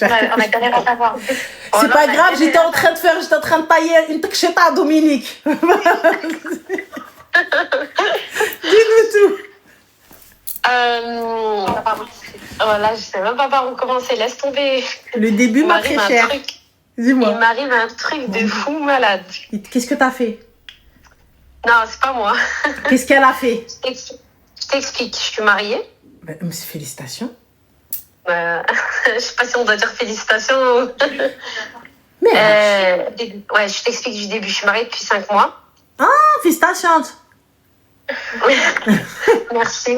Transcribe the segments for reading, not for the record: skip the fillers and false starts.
On a galéré à savoir. C'est pas grave, j'étais en train de tailler une tcheta à Dominique. Dis-nous tout. Voilà, je sais même pas par où commencer. Laisse tomber. Le début m'a très cher. Dis-moi. Il m'arrive un truc de fou malade. Qu'est-ce que t'as fait? Non, c'est pas moi. Qu'est-ce qu'elle a fait? Je t'explique. Je suis mariée. Ben, félicitations. Je sais pas si on doit dire félicitations. Mais ouais, je t'explique du début. Je suis mariée depuis 5 mois. Ah, félicitations. Merci.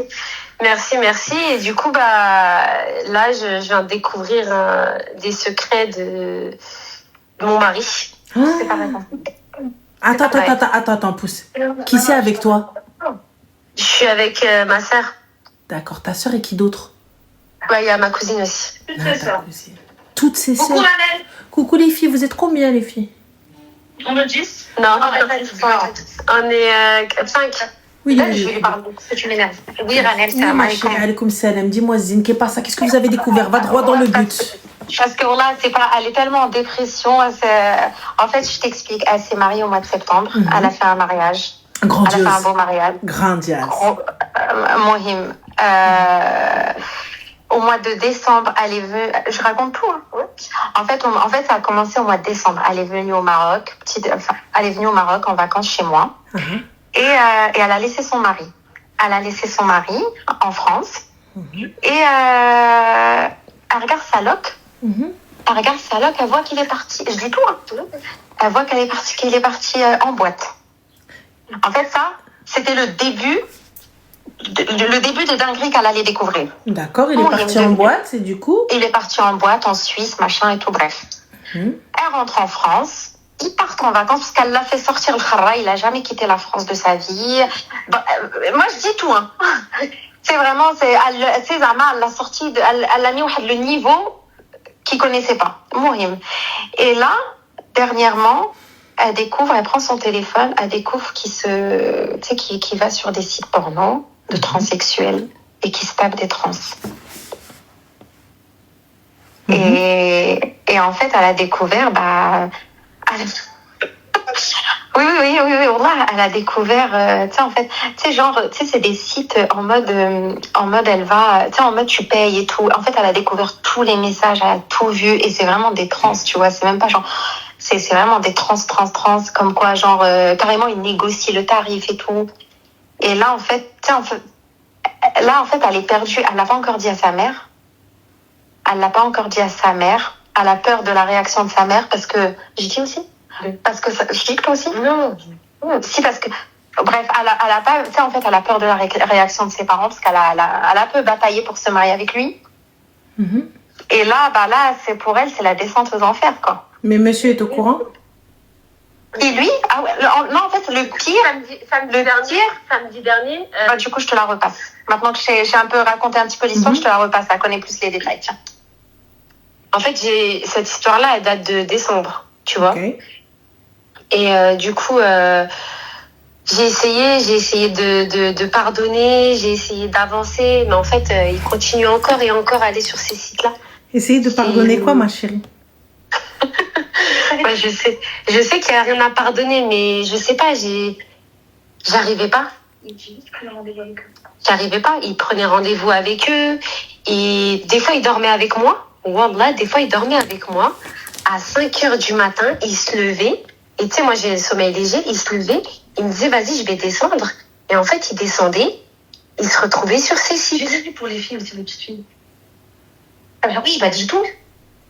Et du coup, là, je viens de découvrir des secrets de mon mari. C'est pas vrai. Attends, pousse. Qui c'est avec toi? Je suis avec ma sœur. D'accord, ta sœur et qui d'autre? Ouais, il y a ma cousine aussi. Toutes ses sœurs. Coucou, Annelle. Coucou les filles, vous êtes combien les filles? On est 10? Non, on est 5. Oui, là, je vais lui parler, parce que tu m'énerves. Oui, Ranel, salam alaikum. Alaikum salam. Dis-moi, Zine, qu'est-ce que vous avez découvert? Va droit dans le but. Parce que là, elle est tellement en dépression. En fait, je t'explique. Elle s'est mariée au mois de septembre. Elle a fait un mariage. Grandiose. Elle a fait un beau mariage. Grandiose. Mohim. Au mois de décembre, elle est venue. Je raconte tout. Hein. En fait, ça a commencé au mois de décembre. Elle est venue au Maroc. Elle est venue au Maroc en vacances chez moi. Et elle a laissé son mari. Elle a laissé son mari en France. Et elle regarde sa loc. Elle regarde sa loc, elle voit qu'il est parti. Je dis tout. Hein. Elle voit qu'il est parti en boîte. En fait, ça, c'était le début des dingueries qu'elle allait découvrir. D'accord, il est parti en boîte et du coup... Il est parti en boîte en Suisse, machin et tout, bref. Elle rentre en France. Ils partent en vacances parce qu'elle l'a fait sortir le Kharra. Il a jamais quitté la France de sa vie. Moi, je dis tout. Hein. C'est vraiment... elle l'a sorti... Elle l'a mis le niveau qu'il connaissait pas. Mouhim. Et là, dernièrement... Elle prend son téléphone, elle découvre qu'il va sur des sites porno de transsexuels et qui se tape des trans. Et en fait, elle a découvert, oui, elle a découvert, c'est des sites en mode, elle va, en mode tu payes et tout. En fait, elle a découvert tous les messages, elle a tout vu et c'est vraiment des trans, tu vois, c'est même pas genre... C'est vraiment des trans, comme quoi, genre, carrément, ils négocient le tarif et tout. Et là, en fait, elle est perdue. Elle l'a pas encore dit à sa mère. Elle a peur de la réaction de sa mère parce que... J'ai dit aussi? Parce que je dis que toi aussi? Non. Si, parce que... Bref, elle a pas... Tu sais, en fait, elle a peur de la réaction de ses parents parce qu'elle a un peu bataillé pour se marier avec lui. Et là, c'est pour elle, c'est la descente aux enfers, quoi. Mais monsieur est au courant? Et lui, non, en fait, le pire, samedi dernier. Du coup, je te la repasse. Maintenant que j'ai un peu raconté un petit peu l'histoire, je te la repasse. Elle connaît plus les détails. Tiens. En fait, cette histoire-là, elle date de décembre, tu vois. Okay. Et du coup, j'ai essayé de pardonner, j'ai essayé d'avancer, mais en fait, il continue encore et encore à aller sur ces sites-là. Essayez de pardonner quoi, ma chérie? Ouais, je sais qu'il n'y a rien à pardonner, mais je sais pas, j'arrivais pas. J'arrivais pas. Il prenait rendez-vous avec eux. Et des fois, il dormait avec moi. Wallah, des fois, il dormait avec moi. À 5h du matin, il se levait. Et tu sais, moi, j'ai le sommeil léger. Il se levait. Il me disait, vas-y, je vais descendre. Et en fait, il descendait. Il se retrouvait sur ces sites. J'ai vu pour les filles aussi, les petites filles. Ah ben oui, du tout.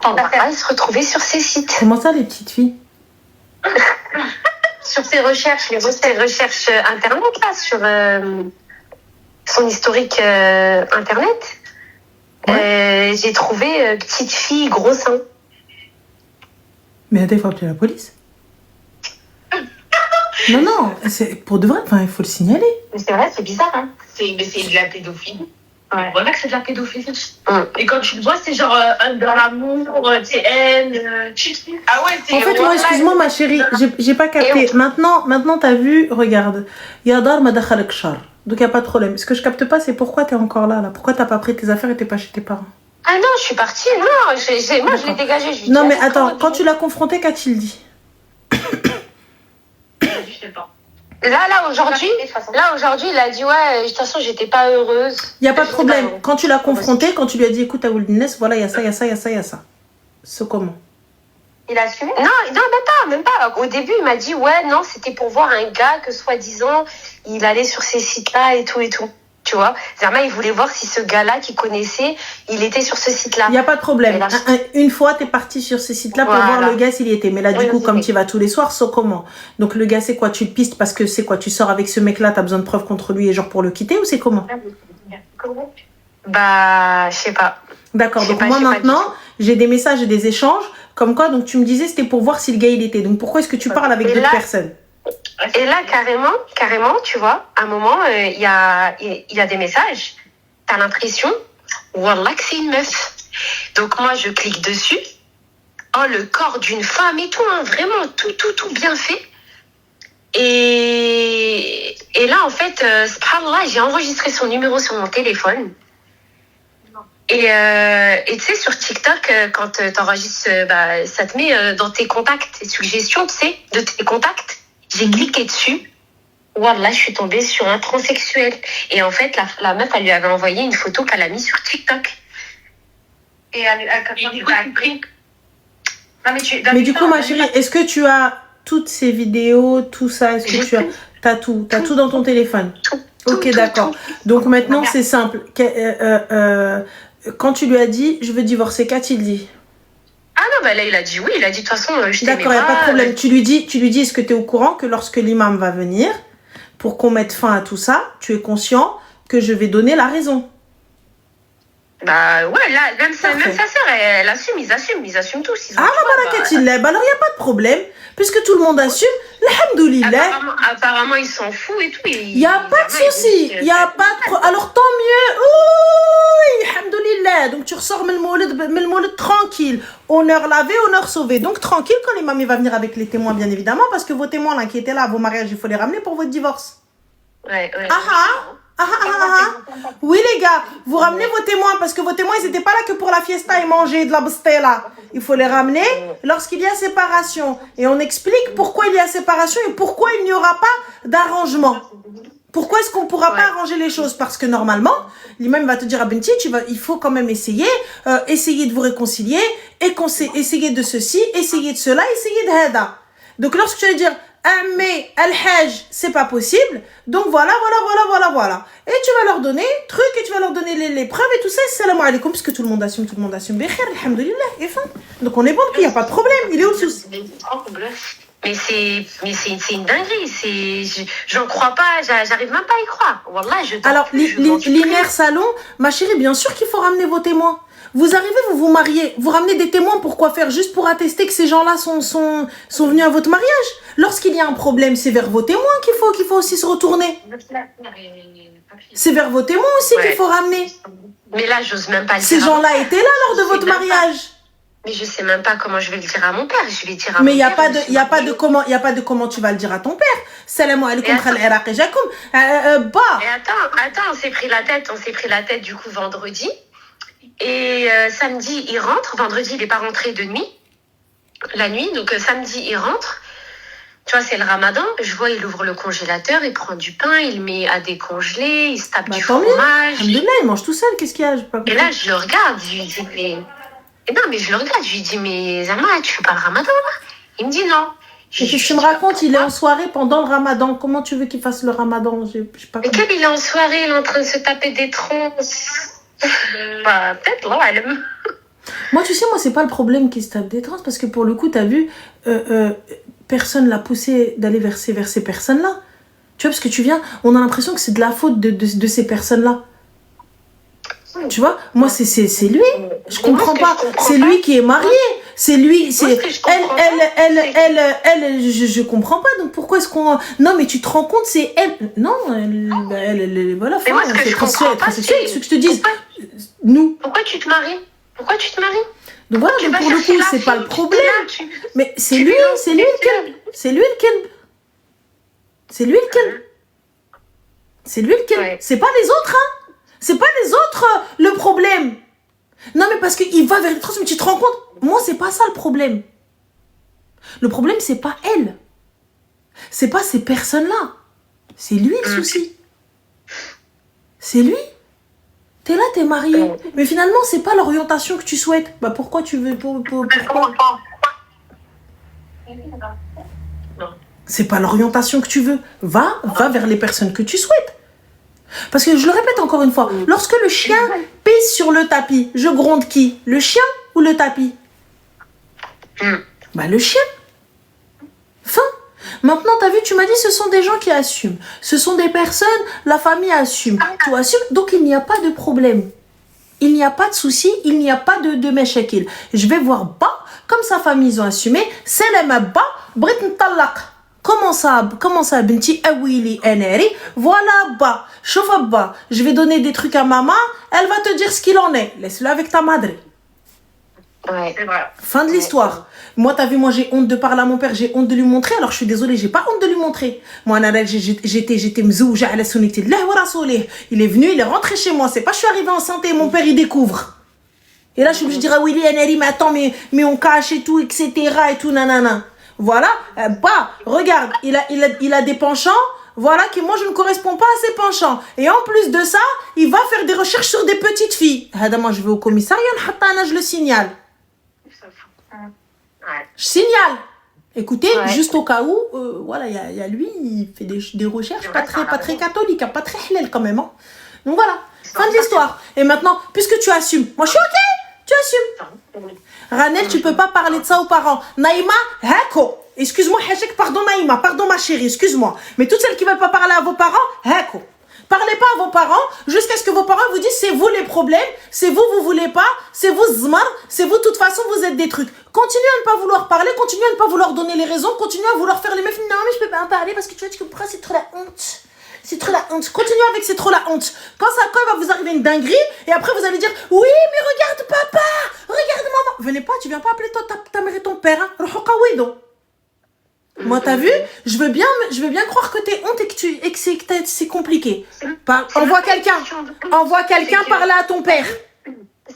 Il se retrouvait sur ces sites. Comment ça, les petites filles? Sur ses recherches, ses recherches internet, là, sur son historique internet. Ouais. J'ai trouvé petite fille, gros sein. Mais des fois, appeler la police. Non, c'est pour de vrai, il faut le signaler. Mais c'est vrai, c'est bizarre, hein. C'est de la pédophilie. Ouais. Voilà que c'est de la pédophilie. Et quand tu le vois, c'est genre dans l'amour, haine. Ah ouais, c'est... En fait, moi, excuse-moi, ma chérie, j'ai pas capté. Maintenant, t'as vu, regarde. Yadar ma dakhalak shar. Donc, y a pas de problème. Ce que je capte pas, c'est pourquoi t'es encore là. Pourquoi t'as pas pris tes affaires et t'es pas chez tes parents? Ah non, je suis partie. Non, moi, je l'ai dégagé. Je lui non, dis, mais attends, quand tu l'as confronté, qu'a-t-il dit? Je sais pas. Là, aujourd'hui, il a dit, ouais, de toute façon, j'étais pas heureuse. Il n'y a pas de problème. Quand tu l'as confronté, quand tu lui as dit, écoute, Aouldinès, voilà, il y a ça, il y a ça, il y a ça, il y a ça. C'est comment? Il a assumé? Non, même pas. Au début, il m'a dit, ouais, non, c'était pour voir un gars que, soi-disant, il allait sur ces sites-là et tout. Tu vois, Zerma, il voulait voir si ce gars-là qu'il connaissait, il était sur ce site-là. Il n'y a pas de problème. Là, une fois, tu es parti sur ce site-là pour voir le gars s'il y était. Mais là, du coup, comme tu y vas tous les soirs, c'est comment? Donc, le gars, c'est quoi? Tu le pistes parce que c'est quoi? Tu sors avec ce mec-là, tu as besoin de preuves contre lui et genre pour le quitter ou c'est comment? Bah, je sais pas. D'accord. Donc, moi, maintenant, j'ai des messages et des échanges. Comme quoi, donc tu me disais, c'était pour voir si le gars, il était. Donc, pourquoi est-ce que tu parles avec d'autres personnes? Et là, carrément, tu vois, à un moment, il y a des messages. T'as l'impression, wallah, que c'est une meuf. Donc, moi, je clique dessus. Oh, le corps d'une femme et tout, hein, vraiment, tout bien fait. Et là, en fait, subhanallah, j'ai enregistré son numéro sur mon téléphone. Et tu sais, sur TikTok, quand t'enregistres, ça te met dans tes contacts, tes suggestions, tu sais, de tes contacts. J'ai cliqué dessus. Voilà, je suis tombée sur un transsexuel. Et en fait, la meuf, elle lui avait envoyé une photo qu'elle a mise sur TikTok. Et mais du coup, ma chérie, est-ce que tu as toutes ces vidéos, tout ça? Est-ce que tu as... T'as tout dans ton téléphone? Ok, d'accord. Donc maintenant, c'est simple. Quand tu lui as dit, je veux divorcer, qu'a-t-il dit? Ah non, bah là, il a dit oui. Il a dit, de toute façon, je t'aimais pas. D'accord, il n'y a pas de problème. Tu lui dis, est-ce que tu es au courant que lorsque l'imam va venir, pour qu'on mette fin à tout ça, tu es conscient que je vais donner la raison? Bah ouais, là, même sa sœur, elle assume, ils assument tous. Ah, bah alors il n'y a pas de problème. Puisque tout le monde assume, alhamdoulilah. Apparemment, ils s'en foutent et tout. Il n'y a pas de souci. Il n'y a pas de problème. Alors tant mieux. Oui, alhamdoulilah. Donc tu ressors mais le moulid tranquille. Honneur lavé, honneur sauvé. Donc tranquille quand l'imam va venir avec les témoins, bien évidemment. Parce que vos témoins là, qui étaient là à vos mariages, il faut les ramener pour votre divorce. Ouais. Oui les gars, vous ramenez vos témoins parce que vos témoins ils n'étaient pas là que pour la fiesta et manger de la bastela. Il faut les ramener lorsqu'il y a séparation. Et on explique pourquoi il y a séparation et pourquoi il n'y aura pas d'arrangement. Pourquoi est-ce qu'on ne pourra pas arranger les choses? Parce que normalement, l'imam va te dire, Abenti, il faut quand même essayer de vous réconcilier, essayer de ceci, essayer de cela, essayer de hada. Donc lorsque tu vas dire, mais al-hajj, c'est pas possible, donc voilà. Et tu vas leur donner et tu vas leur donner les preuves et tout ça, salam alaikum, puisque tout le monde assume, bikhair, alhamdoulilah, et fin. Donc on est bon, il n'y a pas de problème, il est où le souci? Mais c'est une dinguerie, j'en crois pas, j'arrive même pas à y croire. Wallah, alors, l'iner salon, ma chérie, bien sûr qu'il faut ramener vos témoins. Vous arrivez, vous vous mariez, vous ramenez des témoins pour quoi faire? Juste pour attester que ces gens-là sont venus à votre mariage. Lorsqu'il y a un problème, c'est vers vos témoins qu'il faut aussi se retourner. C'est vers vos témoins aussi qu'il faut ramener. Mais là, j'ose même pas le dire. Ces gens-là étaient là lors de votre mariage. Mais je sais même pas comment je vais le dire à mon père. Je vais dire à mais mon père. Mais il y a pas de comment tu vas le dire à ton père. Salam alaikum khal Iraq et Jacoum. Mais attends, on s'est pris la tête du coup vendredi. Et samedi, il rentre. Vendredi, il n'est pas rentré de nuit. La nuit. Donc samedi, il rentre. Tu vois, c'est le ramadan. Je vois, il ouvre le congélateur, il prend du pain, il met à décongeler, il se tape du fromage. Alhamdoulilah, il mange tout seul. Qu'est-ce qu'il y a? Et là, je le regarde. Je lui dis, mais... Et non, mais je le regarde. Je lui dis, mais Zama, tu fais pas le ramadan là? Il me dit non. Et qu'est-ce qu'il me raconte? Il est en soirée pendant le ramadan. Comment tu veux qu'il fasse le ramadan? Mais quel il est en soirée, il est en train de se taper des troncs. Bah, peut-être, là, elle. Moi, tu sais, c'est pas le problème qu'il se tape des trans, parce que pour le coup, t'as vu, personne l'a poussé d'aller vers ces personnes-là. Tu vois, parce que on a l'impression que c'est de la faute de ces personnes-là. Tu vois, moi, c'est lui. Je comprends pas. C'est lui qui est marié. C'est lui, c'est elle, je comprends pas. Donc pourquoi est-ce qu'on... Non, mais tu te rends compte, c'est elle. Non, elle voilà, c'est transsexuel. C'est ce que je te dis. Nous. Pourquoi tu te maries? Donc voilà, donc pour le coup, c'est pas le problème. Mais c'est lui lequel. C'est lui lequel. C'est pas les autres, hein. C'est pas les autres le problème. Non, mais parce qu'il va vers les trans, mais tu te rends compte? Moi, c'est pas ça le problème. Le problème, c'est pas elle. C'est pas ces personnes-là. C'est lui le souci. C'est lui. T'es là, t'es marié. Mais finalement, c'est pas l'orientation que tu souhaites. Bah pourquoi tu veux... pourquoi C'est pas l'orientation que tu veux. Va vers les personnes que tu souhaites. Parce que je le répète encore une fois, lorsque le chien pisse sur le tapis, je gronde qui? Le chien ou le tapis? Bah le chien. Fin. Maintenant, t'as vu, tu m'as dit, ce sont des gens qui assument. Ce sont des personnes, la famille assume. Tout assume, donc il n'y a pas de problème. Il n'y a pas de souci, il n'y a pas de méchakil. Je vais voir bas, comme sa famille, ils ont assumé. Salam bas, brit n'tallaq. Comment ça, binti, awili, eneri. Voilà bas, chauffe bas. Je vais donner des trucs à maman, elle va te dire ce qu'il en est. Laisse-le avec ta madre. Ouais. C'est vrai. Fin de l'histoire. Moi, t'as vu, moi, j'ai honte de parler à mon père, j'ai honte de lui montrer. Alors, je suis désolée, j'ai pas honte de lui montrer. Moi, j'étais mzouja ala sunnati Allah wa rasoulih. Il est venu, il est rentré chez moi. C'est pas, je suis arrivée en santé et mon père, il découvre. Et là, je suis obligée de dire, ah oui, Anari, mais attends, mais on cache et tout, etc. et tout, nanana. Voilà. Bah, regarde, il a des penchants. Voilà, que moi, je ne corresponds pas à ses penchants. Et en plus de ça, il va faire des recherches sur des petites filles. Moi, je vais au commissariat, je le signale. Je signale. Écoutez, juste au cas où, voilà, il y a lui, il fait des recherches pas très catholiques, pas très halal quand même. Hein. Donc voilà, fin de l'histoire. Et maintenant, puisque tu assumes, moi je suis ok, tu assumes. Ranel, tu peux pas parler de ça aux parents. Naïma, hako. Excuse-moi, Hachek, pardon Naïma, pardon ma chérie, excuse-moi. Mais toutes celles qui veulent pas parler à vos parents, hako. Parlez pas à vos parents jusqu'à ce que vos parents vous disent c'est vous les problèmes, c'est vous voulez pas, c'est vous zmar, c'est vous de toute façon vous êtes des trucs. Continuez à ne pas vouloir parler, continuez à ne pas vouloir donner les raisons, continuez à vouloir faire les meufs. Non mais je peux pas en parler parce que tu vois tu comprends, c'est trop la honte. C'est trop la honte. Continuez avec c'est trop la honte. Quand il va vous arriver une dinguerie et après vous allez dire oui mais regarde papa, regarde maman. Venez pas, tu viens pas appeler ta mère et ton père. Hein. Moi, t'as vu, je veux bien croire que t'es honte et que c'est compliqué. Envoie quelqu'un parler à ton père.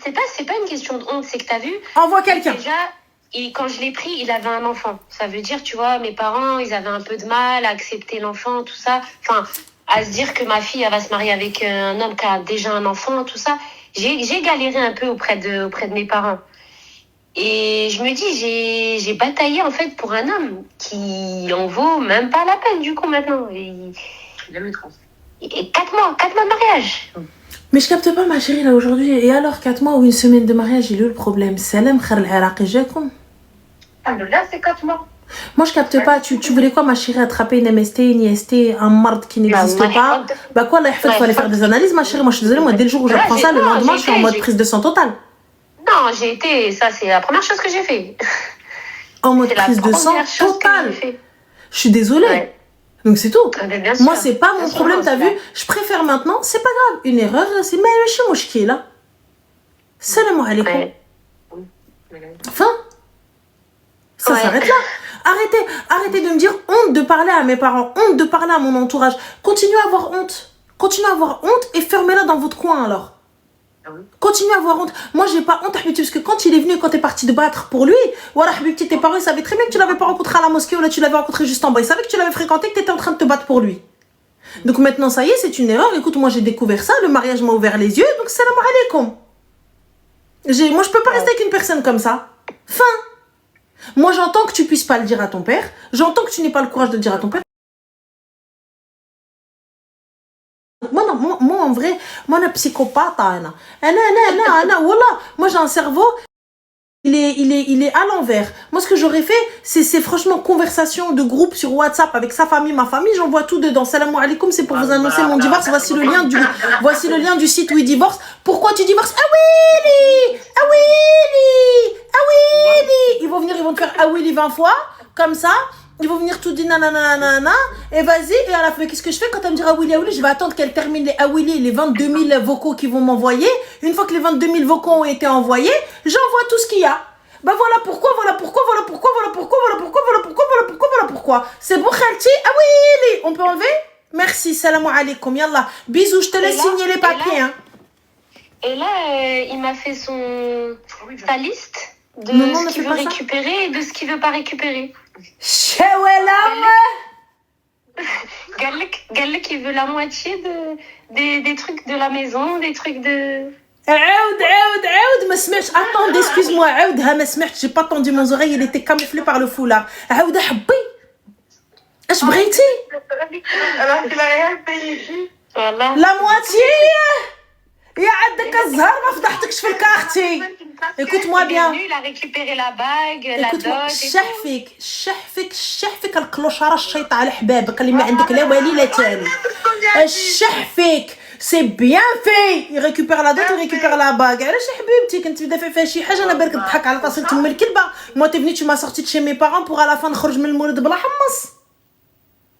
C'est pas une question de honte, c'est que t'as vu. Envoie quelqu'un. Déjà, quand je l'ai pris, il avait un enfant. Ça veut dire, tu vois, mes parents, ils avaient un peu de mal à accepter l'enfant, tout ça. Enfin, à se dire que ma fille, elle va se marier avec un homme qui a déjà un enfant, tout ça. J'ai galéré un peu auprès de mes parents. Et je me dis, j'ai bataillé en fait pour un homme qui en vaut même pas la peine du coup maintenant. Il a mis 30. Et 4 mois de mariage. Mais je capte pas ma chérie là aujourd'hui. Et alors 4 mois ou une semaine de mariage, il est où le problème? Salam khar al-Iraqi jakoum. Ah là c'est 4 mois. Moi je capte pas. Tu voulais quoi ma chérie? Attraper une MST, une IST, un marde qui n'existe pas? Bah quoi là, il faut aller faire des analyses ma chérie. Moi je suis désolée, moi dès le jour où j'apprends ça, le lendemain je suis en mode prise de sang totale. Non, ça c'est la première chose que j'ai fait. En mode prise de sang totale. Je suis désolée. Ouais. Donc c'est tout. Moi c'est pas mon problème, t'as vu. Je préfère maintenant, c'est pas grave. Une erreur, c'est mais chez moi qui est là. Salam alaikum. Fin. Ça s'arrête là. Arrêtez de me dire honte de parler à mes parents, honte de parler à mon entourage. Continuez à avoir honte. Continuez à avoir honte et fermez-la dans votre coin alors. Continuez à avoir honte. Moi j'ai pas honte parce que quand il est venu, quand t'es parti te battre pour lui, voilà, tes parents ils savaient très bien que tu l'avais pas rencontré à la mosquée ou là tu l'avais rencontré juste en bas. Ils savaient que tu l'avais fréquenté, que t'étais en train de te battre pour lui. Donc maintenant ça y est, c'est une erreur. Écoute, moi j'ai découvert ça, le mariage m'a ouvert les yeux, donc salam alaikum. Moi je peux pas rester avec une personne comme ça. Fin. Moi j'entends que tu puisses pas le dire à ton père, j'entends que tu n'aies pas le courage de le dire à ton père. Moi en vrai, moi un psychopathe, moi j'ai un cerveau, il est à l'envers. Moi ce que j'aurais fait, c'est franchement conversation de groupe sur WhatsApp avec sa famille, ma famille, j'envoie tout dedans. Salam alaikum, c'est pour vous annoncer mon divorce. Voici le lien du site où il divorce. Pourquoi tu divorces? Ah oui, ils vont venir, ils vont te faire ah oui 20 fois, comme ça. Ils vont venir tout dire nanana, et vas-y, et à la fin, qu'est-ce que je fais quand elle me dira ah oui, je vais attendre qu'elle termine les 22 000 vocaux qu'ils vont m'envoyer. Une fois que les 22 000 vocaux ont été envoyés, j'envoie tout ce qu'il y a. Bah voilà pourquoi. C'est bon, Khalti, ah oui, on peut enlever? Merci, salam alaikum, yallah. Bisous, je te laisse signer les papiers. Hein. Et là, il m'a fait sa liste de Non, ce ne qu'il fais veut pas ça. récupérer et de ce qu'il veut pas récupérer. Chouela. Galek, il veut la moitié des trucs de la maison, des trucs de... عاود ما سمعتش. Attends, excuse-moi. عاودها ما سمعتش. J'ai pas entendu, mon oreille, il était camouflé par le foulard. عاودها حبي. اش بغيتي؟ Alors qu'il a rien payé ici. Voilà. La moitié. يا عندك الزهر ما فضحتكش في الكارتي. Écoute-moi Il est bien. venu, il a récupéré la bague, la Écoute-moi, dot et tout. الشحفك الكلوشاره الشيطه على حبابك اللي ما عندك لا والي لا تالي. الشحفك سي بيان في يريكوبير لا دوت ويريكوبير لا باغ. علاش حبيبتي كنت تدافع فيها شي حاجه انا بالك تضحك على طاسه تم الكلبه. مو تي فني tu m'as sorti de chez mes parents pour à la fin نخرج من المولد بلا حمص.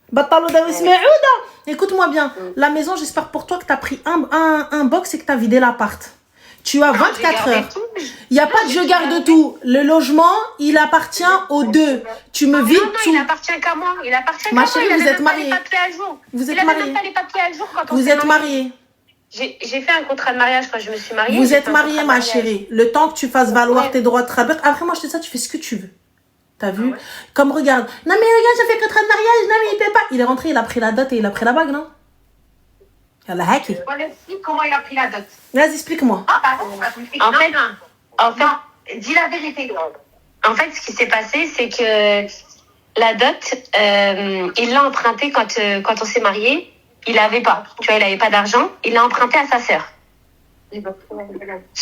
بطلوا داو يسمعونا. Écoute-moi bien, la maison, j'espère pour toi que tu as pris un box et que tu as vidé l'appart. Tu as 24 heures. Il n'y a pas de je garde tout. Le logement, il appartient aux deux. Tu me vides tout. Il appartient qu'à moi. Il appartient qu'à Ma moi. chérie, vous êtes mariés. Vous êtes mariés. Il n'avait même pas les papiers à jour quand on Vous s'est êtes mariés. J'ai fait un contrat de mariage quand je me suis mariée. Vous êtes mariés, ma chérie. Le temps que tu fasses valoir tes droits de travail. Après, moi, je te dis ça, tu fais ce que tu veux. T'as vu? Comme regarde. Non, mais regarde, j'ai fait contrat de mariage. Non, mais il paie pas. Il est rentré, il a pris la dot et il a pris la bague, non? Il a hacké. Comment il a pris la dot? Vas-y, explique-moi. En fait, dis la vérité. En fait, ce qui s'est passé, c'est que la dot, il l'a emprunté quand on s'est mariés. Il avait pas. Tu vois, il avait pas d'argent. Il l'a emprunté à sa sœur.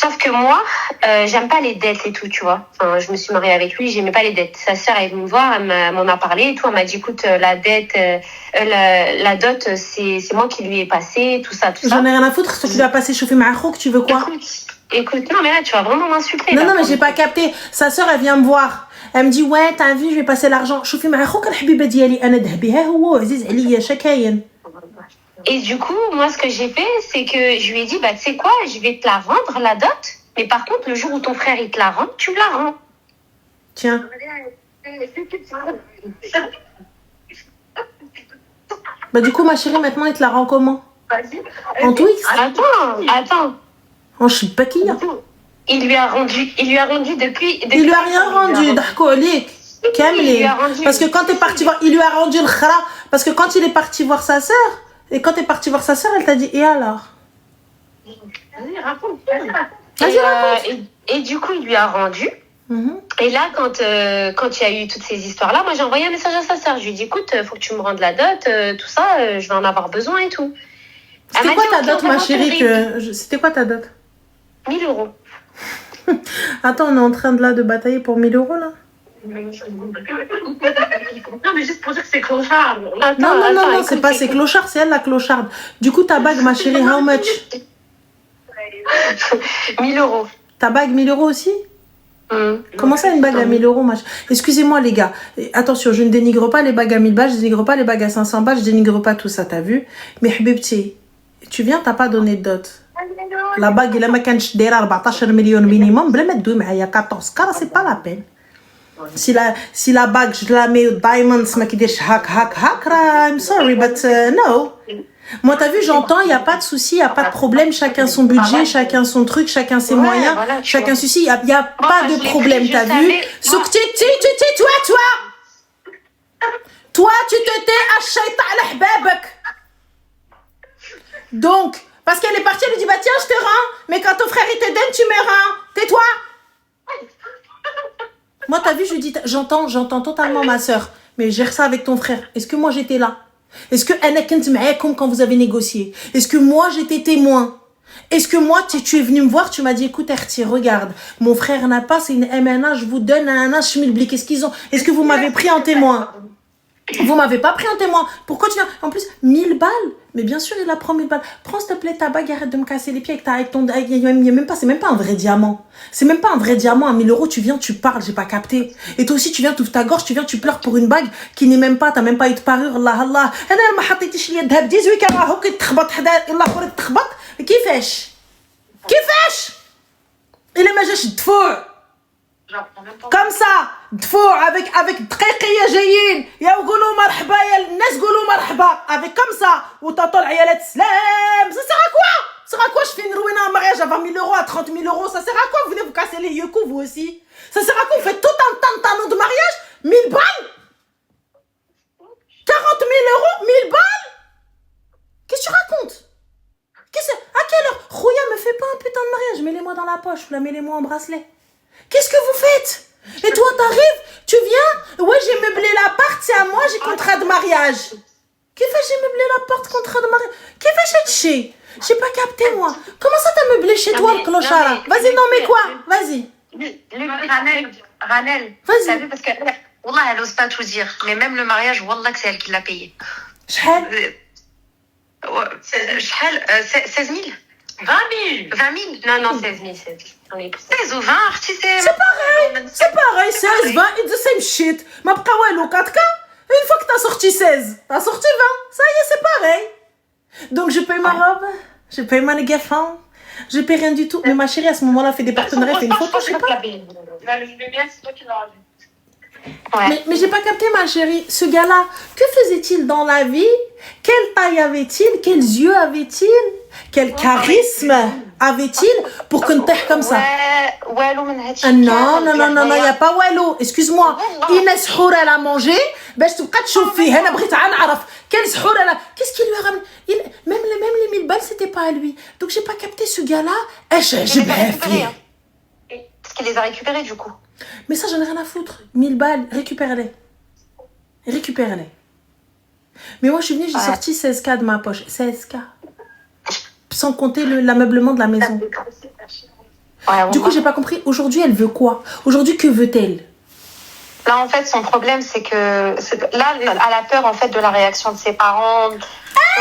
Sauf que moi, j'aime pas les dettes et tout, tu vois. Enfin, je me suis mariée avec lui, j'aimais pas les dettes. Sa sœur est venue me voir, elle m'en a parlé et tout. Elle m'a dit, écoute, la dette, la dot, c'est moi qui lui ai passé, tout ça, tout ça. J'en ai rien à foutre, ce que tu vas passer chauffer ma que tu veux quoi? Écoute, non, mais là, tu vas vraiment m'insulter. Non, mais j'ai pas capté. Sa sœur, elle vient me voir. Elle me dit, ouais, t'as vu, je vais passer l'argent. شوفي مع اخوك الحبيبه ديالي انا ذهبي هو عزيز عليا شكاين. Et du coup, moi, ce que j'ai fait, c'est que je lui ai dit, bah, tu sais quoi, je vais te la rendre, la dot. Mais par contre, le jour où ton frère, il te la rend, tu me la rends. Tiens. Bah, du coup, ma chérie, maintenant, il te la rend comment? En Twix? Attends. En chipaquilla? Il lui a rendu depuis Il lui a rien rendu, d'ahkou alik. Kamli. Parce que quand t'es parti voir, il lui a rendu le khara. Parce que quand il est parti voir sa sœur, et quand t'es parti voir sa sœur, elle t'a dit, et alors? Vas-y, raconte. Et du coup, il lui a rendu. Et là, quand il y a eu toutes ces histoires-là, moi, j'ai envoyé un message à sa sœur. Je lui ai dit, écoute, faut que tu me rendes la dot, tout ça, je vais en avoir besoin et tout. C'était quoi ta dot, ma chérie? C'était quoi ta dot? 1000 euros. Attends, on est en train de batailler pour 1000 euros, là? Non, mais juste pour dire que c'est clochard. Non, c'est pas c'est clochard, c'est elle la clocharde. Du coup, ta bague, ma chérie, how much? 1000 euros. Ta bague, 1000 euros aussi? Comment ça, une bague à 1000 euros, Excusez-moi, les gars. Attention, je ne dénigre pas les bagues à 1000 balles, je dénigre pas les bagues à 500 balles, je dénigre pas tout ça, t'as vu? Mais, Habibti, tu viens, t'as pas donné de dot. La bague, il a ma canche d'era 14 millions minimum, bla ma douille, mais il y a 14 carats, c'est pas la peine. Si la bague, je la mets au diamonds, ma qui dit hack, I'm sorry, but no. Moi, t'as vu, j'entends, il n'y a pas de souci, il n'y a pas de problème, chacun son budget, chacun son truc, chacun ses moyens, voilà, chacun souci, il n'y a pas de problème, t'as vu? Toi, tu te tais à shaita al hbabak. Donc, parce qu'elle est partie, elle lui dit, bah tiens, je te rends, mais quand ton frère il te donne, tu me rends. Tais-toi. Moi, t'as vu, je lui dis, j'entends totalement ma soeur, mais gère ça avec ton frère. Est-ce que moi, j'étais là? Est-ce que Anna kent ma'akoum quand vous avez négocié? Est-ce que moi, j'étais témoin? Est-ce que moi, tu es venu me voir, tu m'as dit, écoute, Erti, regarde, mon frère n'a pas, c'est une MNA, je vous donne un schmilblick. Qu'est-ce qu'ils ont? Est-ce que vous m'avez pris en témoin? Vous m'avez pas pris en témoin. Pourquoi tu viens? En plus, 1000 balles. Mais bien sûr, il a pris 1000 balles. Prends, s'il te plaît, ta bague, arrête de me casser les pieds avec ton... c'est même pas un vrai diamant. C'est même pas un vrai diamant. À 1000 euros, tu viens, tu parles, j'ai pas capté. Et toi aussi, tu viens, tu ouvres ta gorge, tu viens, tu pleures pour une bague qui n'est même pas, t'as même pas eu de parure. Allah, Allah. أنا ما حطيتش لي الذهب 18 كان راهو كيتخبط حدا الآخر يتخبط. كيفاش؟ إلا ما جاش الدفوع. Comme ça, دفوع avec دقيقية جايين يا قولوا مرحبا يا الناس قولوا مرحبا avec comme ça وتطلع عيالات سلام ça sert à quoi? Ça sert à quoi je fais une rouine en mariage à 20 000 euros, à 30 000 euros? Ça sert à quoi? Vous venez vous casser les yeux, vous aussi? Ça sert à quoi? Vous faites tout un tantanon de mariage? 1000 balles? 40 000 euros? 1000 balles? Qu'est-ce que tu racontes? À quelle heure? Rouya, me fais pas un putain de mariage. Mets-les-moi dans la poche, mets-les-moi en bracelet. Qu'est-ce que vous faites? Et toi, t'arrives, tu viens? Ouais, j'ai meublé l'appart, c'est à moi, j'ai contrat de mariage. Qu'est-ce que j'ai meublé l'appart, contrat de mariage? Qu'est-ce que j'ai? J'ai pas capté, moi. Comment ça t'as meublé chez toi, le clochard? Vas-y, non, mais quoi? Vas-y. Ranel, vas-y. T'as vu, parce que, Wallah, elle ose pas tout dire. Mais même le mariage, Wallah, que c'est elle qui l'a payé. شحال 16 000 20 000 Non, 16 000. 16 ou 20, tu sais. C'est pareil, 16, 20, it's the same shit. Ma bqawalo 4K, une fois que t'as sorti 16, t'as sorti 20. Ça y est, c'est pareil. Donc je paye ma robe, je paye ma négafon, je paye rien du tout. Mais ma chérie, à ce moment-là, fait des partenariats, fait une photo, je sais pas. C'est toi qui l'auras vu. Ouais. Mais j'ai pas capté, ma chérie. Ce gars-là, que faisait-il dans la vie? Quelle taille avait-il? Quels yeux avait-il? Quel charisme avait-il pour qu'on t'aille comme ça? Non, il n'y a pas wallo. Excuse-moi. Inès Hour, elle a mangé. باش تبقى تشوف فيه. أنا بغيت نعرف quel سحور elle a. Qu'est-ce qu'il lui a ramené? Même les 1000 balles, c'était pas à lui. Donc j'ai pas capté ce gars-là. J'ai pas fait. Parce qu'il les a récupérés, du coup. Mais ça, j'en ai rien à foutre. 1000 balles, récupère-les. Récupère-les. Mais moi, je suis venue, j'ai sorti 16K de ma poche. 16K. Sans compter l'ameublement de la maison. Du coup, j'ai pas compris. Aujourd'hui, elle veut quoi? Aujourd'hui, que veut-elle? Là, en fait, son problème, c'est que... Là, elle a peur, en fait, de la réaction de ses parents.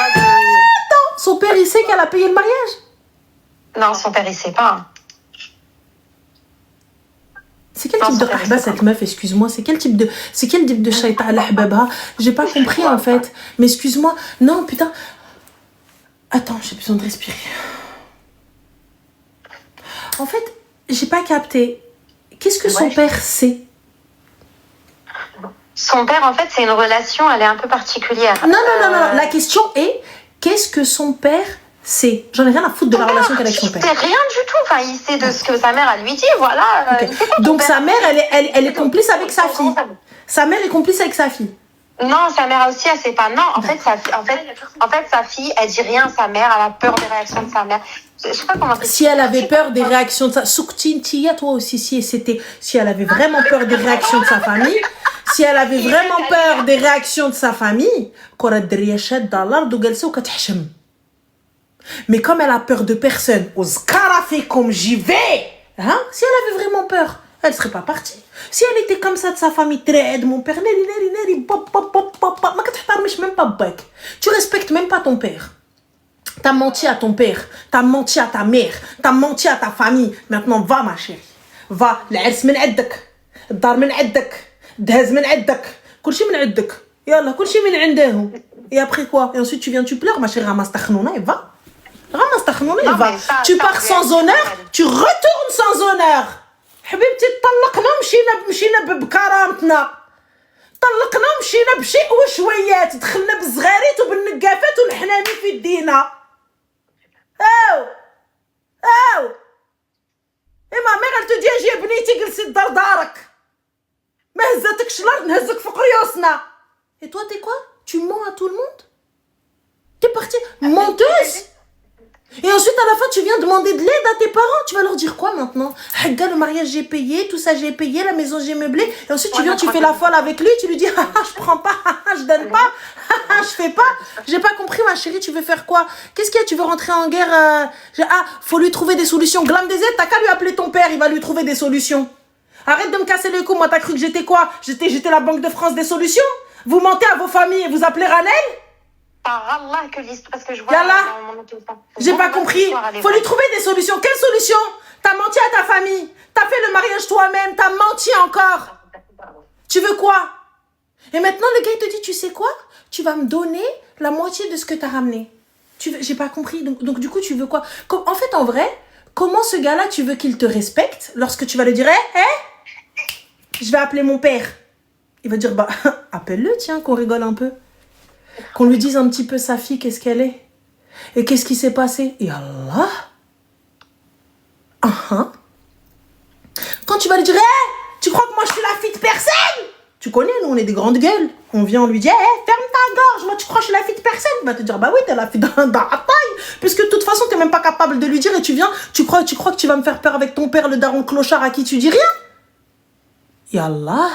Attends, son père, il sait qu'elle a payé le mariage? Non, son père, il sait pas. C'est quel type de rahba cette meuf, excuse-moi? C'est quel type de shaita al ahbabha? J'ai pas compris en fait. Mais excuse-moi. Non, putain. Attends, j'ai besoin de respirer. En fait, j'ai pas capté. Qu'est-ce que son père sait? Son père, en fait, c'est une relation, elle est un peu particulière. Non. La question est, qu'est-ce que son père sait? J'en ai rien à foutre de la relation qu'elle a avec son père. Il sait rien du tout. Enfin, il sait de ce que sa mère, elle lui dit, voilà. Okay. Donc sa mère, elle est complice avec sa fille. Sa mère est complice avec sa fille. Non, sa mère aussi, elle sait pas. Non, en fait, sa fille, elle dit rien à sa mère. Elle a peur des réactions de sa mère. Je sais pas comment. Si elle avait peur des réactions de sa... Souktintia, toi aussi, si elle avait vraiment peur des réactions de sa famille, si elle avait vraiment peur des réactions de sa famille, mais comme elle a peur de personne, comme j'y vais, hein? Si elle avait vraiment peur, elle serait pas partie. Si elle était comme ça de sa famille, mon père, tu respectes même pas ton père. T'as menti à ton père, t'as menti à ta mère, t'as menti à ta famille. Maintenant, va ma chérie. Va, العرس من عندك, الدار من عندك, دهز من عندك, كل شيء من عندك. يلا, كل شيء من عندهم. Et après quoi? Et ensuite, tu pleures, ma chérie, ramasse ta khnouna et va. Ramasse ta khnouna et va. Tu pars sans honneur, tu retournes sans honneur. حبيبتي طلقنا مشينا بكرامتنا. طلقنا مشينا بشيء وشويات. دخلنا بالصغاريت وبالنقافات والحناني في يدينا. Et ma mère, elle te dit, j'ai بنيتي جلسي الدار دارك. ما هزتكش الارض نهزك فوق ريوسنا. Et toi, t'es quoi? Tu mens à tout le monde? T'es partie menteuse? Et ensuite, à la fin, tu viens demander de l'aide à tes parents. Tu vas leur dire quoi maintenant? Regarde, le mariage, j'ai payé, tout ça, j'ai payé, la maison, j'ai meublé. Et ensuite, tu viens, tu fais la folle avec lui, tu lui dis, je prends pas, je donne pas, je fais pas. J'ai pas compris, ma chérie, tu veux faire quoi? Qu'est-ce qu'il y a? Tu veux rentrer en guerre? Faut lui trouver des solutions. Glam des aides, t'as qu'à lui appeler ton père, il va lui trouver des solutions. Arrête de me casser le cou, moi, t'as cru que j'étais quoi? J'étais la Banque de France des solutions? Vous mentez à vos familles et vous appelez Ranel? Par Allah que l'histoire, parce que je vois Yalla. dans mon téléphone. J'ai pas compris. Faut lui trouver des solutions. Quelle solution? T'as menti à ta famille. T'as fait le mariage toi-même. T'as menti encore. Tu veux quoi? Et maintenant, le gars, il te dit, tu sais quoi? Tu vas me donner la moitié de ce que t'as ramené. J'ai pas compris. Donc, du coup, tu veux quoi? En fait, en vrai, comment ce gars-là, tu veux qu'il te respecte lorsque tu vas lui dire, je vais appeler mon père. Il va dire, appelle-le, tiens, qu'on rigole un peu. Qu'on lui dise un petit peu sa fille, qu'est-ce qu'elle est. Et qu'est-ce qui s'est passé? Et Allah. Quand tu vas lui dire, tu crois que moi je suis la fille de personne? Tu connais, nous on est des grandes gueules. On vient, on lui dit, ferme ta gorge, moi tu crois que je suis la fille de personne? Il va te dire, bah oui, t'es la fille d'un taille. Puisque de toute façon, t'es même pas capable de lui dire et tu viens, tu crois que tu vas me faire peur avec ton père, le daron clochard à qui tu dis rien? Ya Allah.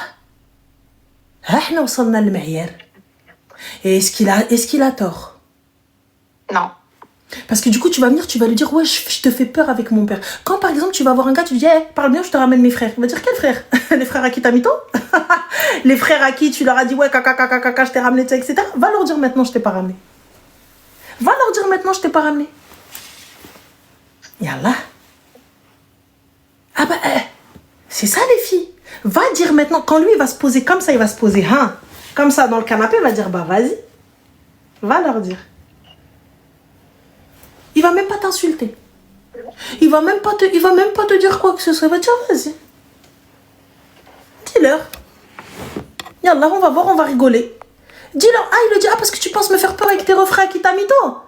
Et est-ce qu'il a tort? Non. Parce que du coup, tu vas venir, tu vas lui dire, ouais, je te fais peur avec mon père. Quand par exemple, tu vas voir un gars, tu lui dis, parle bien, je te ramène mes frères. Il va dire, quels frères? Les frères à qui t'as mis toi? Les frères à qui tu leur as dit, ouais, caca, je t'ai ramené, etc. Va leur dire maintenant, je t'ai pas ramené. Va leur dire maintenant, je t'ai pas ramené. Yallah. Ah bah, c'est ça les filles. Va dire maintenant, quand lui il va se poser comme ça, il va se poser, comme ça dans le canapé, il va dire, bah vas-y. Va leur dire. Il va même pas t'insulter. Il va même pas te dire quoi que ce soit. Il va dire, vas-y. Dis-leur. Yallah, on va voir, on va rigoler. Dis-leur, il le dit, parce que tu penses me faire peur avec tes refrains qui t'a mis toi.